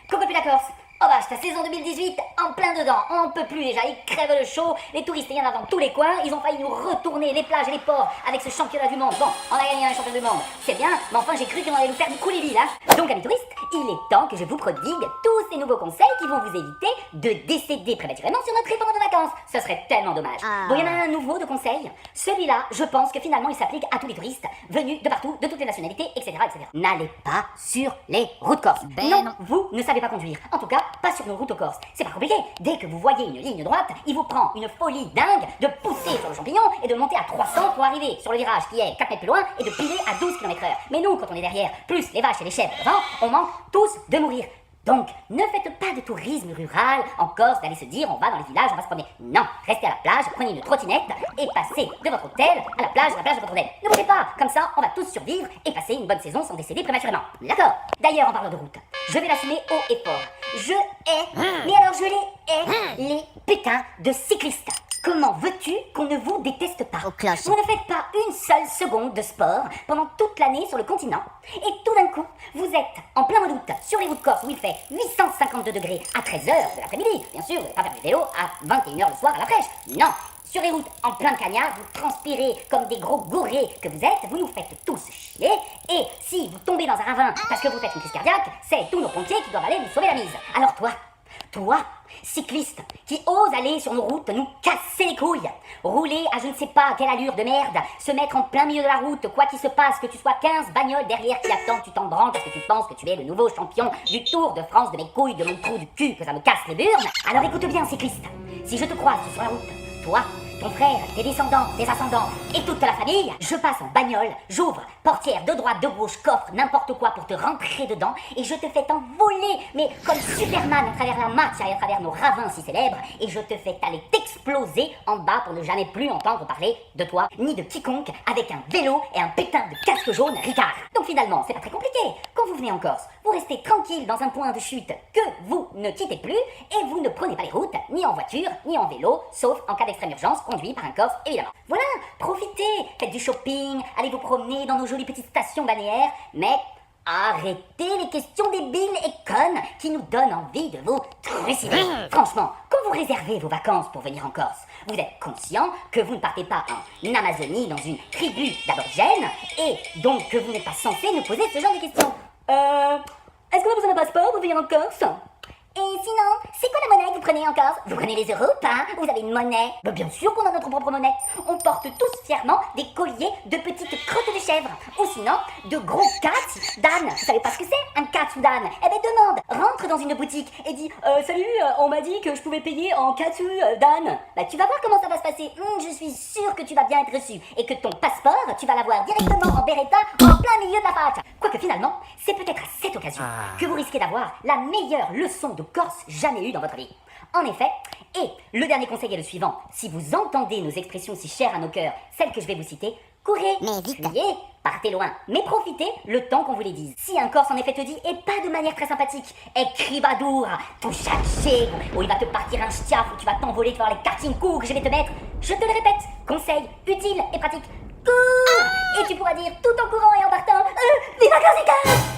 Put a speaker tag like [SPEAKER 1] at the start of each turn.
[SPEAKER 1] Coucou depuis la Corse. Oh vache, ta saison 2018, en plein dedans, on peut plus déjà, ils crèvent le chaud, les touristes il y en a dans tous les coins, ils ont failli nous retourner les plages et les ports avec ce championnat du monde. Bon, on a gagné un championnat du monde, c'est bien, mais enfin j'ai cru qu'on allait nous faire du coulis là. Donc amis touristes, il est temps que je vous prodigue tous ces nouveaux conseils qui vont vous éviter de décéder prématurément sur notre trip pendant de vacances. Ce serait tellement dommage. Bon, il y en a un nouveau de conseil, celui-là, je pense que finalement il s'applique à tous les touristes venus de partout, de toutes les nationalités, etc. etc. N'allez pas sur les routes corses. Non, vous ne savez pas conduire. En tout cas, pas sur nos routes aux Corses. C'est pas compliqué. Dès que vous voyez une ligne droite, il vous prend une folie dingue de pousser sur le champignon et de monter à 300 pour arriver sur le virage qui est 4 mètres plus loin et de piler à 12 km/h. Mais nous, quand on est derrière, plus les vaches et les chèvres devant, on manque tous de mourir. Donc, ne faites pas de tourisme rural en Corse d'aller se dire on va dans les villages, on va se promener. Non, restez à la plage, prenez une trottinette et passez de votre hôtel à la plage de votre hôtel. Ne bougez pas, comme ça on va tous survivre et passer une bonne saison sans décéder prématurément. D'accord. D'ailleurs, en parlant de route, je vais l'assumer haut et fort. Je hais, mais alors je les hais, les putains de cyclistes. Comment veux-tu qu'on ne vous déteste pas? Vous ne faites pas une seule seconde de sport pendant toute l'année sur le continent et tout d'un coup, vous êtes en plein mois d'août sur les routes corses où il fait 852 degrés à 13h de l'après-midi. Bien sûr, vous n'allez pas faire du vélo à 21h le soir à la fraîche. Non, sur les routes en plein cagnard, vous transpirez comme des gros gourés que vous êtes, vous nous faites tous chier et si vous tombez dans un ravin parce que vous faites une crise cardiaque, c'est tous nos pompiers qui doivent aller vous sauver la mise. Alors toi, cycliste, qui ose aller sur nos routes nous casser les couilles, rouler à je ne sais pas quelle allure de merde, se mettre en plein milieu de la route, quoi qu'il se passe, que tu sois 15 bagnoles derrière qui attendent, tu t'en branles parce que tu penses que tu es le nouveau champion du Tour de France de mes couilles, de mon trou du cul, que ça me casse les burnes. Alors écoute bien, cycliste, si je te croise sur la route, toi, ton frère, tes descendants, tes ascendants et toute la famille, je passe en bagnole, j'ouvre portière de droite, de gauche, coffre, n'importe quoi pour te rentrer dedans et je te fais t'envoler, mais comme Superman à travers la matière et à travers nos ravins si célèbres et je te fais aller t'exploser en bas pour ne jamais plus entendre parler de toi ni de quiconque avec un vélo et un putain de casque jaune Ricard. Donc finalement, c'est pas très compliqué. Quand vous venez en Corse, vous restez tranquille dans un point de chute que vous ne quittez plus et vous ne prenez pas les routes, ni en voiture, ni en vélo, sauf en cas d'extrême urgence, conduit par un Corse, évidemment. Voilà, profitez, faites du shopping, allez vous promener dans nos jolies petites stations balnéaires, mais arrêtez les questions débiles et connes qui nous donnent envie de vous trucider. Franchement, quand vous réservez vos vacances pour venir en Corse, vous êtes conscient que vous ne partez pas en Amazonie dans une tribu d'aborigènes et donc que vous n'êtes pas censé nous poser ce genre de questions. Est-ce qu'on a besoin d'un passeport pour venir en Corse? Et sinon, c'est quoi la monnaie que vous prenez en Corse? Vous prenez les euros ou pas? Vous avez une monnaie? Bah bien sûr qu'on a notre propre monnaie. On porte tous fièrement des colliers de petites crottes de chèvre. Ou sinon, de gros cats d'âne. Vous savez pas ce que c'est, un cat ou d'âne? Eh ben demande, rentre dans une boutique et dis salut, on m'a dit que je pouvais payer en cat d'âne. Bah tu vas voir comment ça va se passer. Je suis sûre que tu vas bien être reçu. Et que ton passeport, tu vas l'avoir directement en beretta en plein milieu de la pâte. Quoique finalement, c'est peut-être à cette occasion que vous risquez d'avoir la meilleure leçon de Corse jamais eue dans votre vie. En effet, et le dernier conseil est le suivant, si vous entendez nos expressions si chères à nos cœurs, celles que je vais vous citer, courez,
[SPEAKER 2] mais vite,
[SPEAKER 1] criez, partez loin, mais profitez le temps qu'on vous les dise. Si un Corse en effet te dit, et pas de manière très sympathique, écris badour, touche à chez, où il va te partir un stiaf, où tu vas t'envoler, tu vas voir les karting cours que je vais te mettre, je te le répète, conseil utile et pratique, cours, et tu pourras dire tout en courant et en partant, vive la Corsica!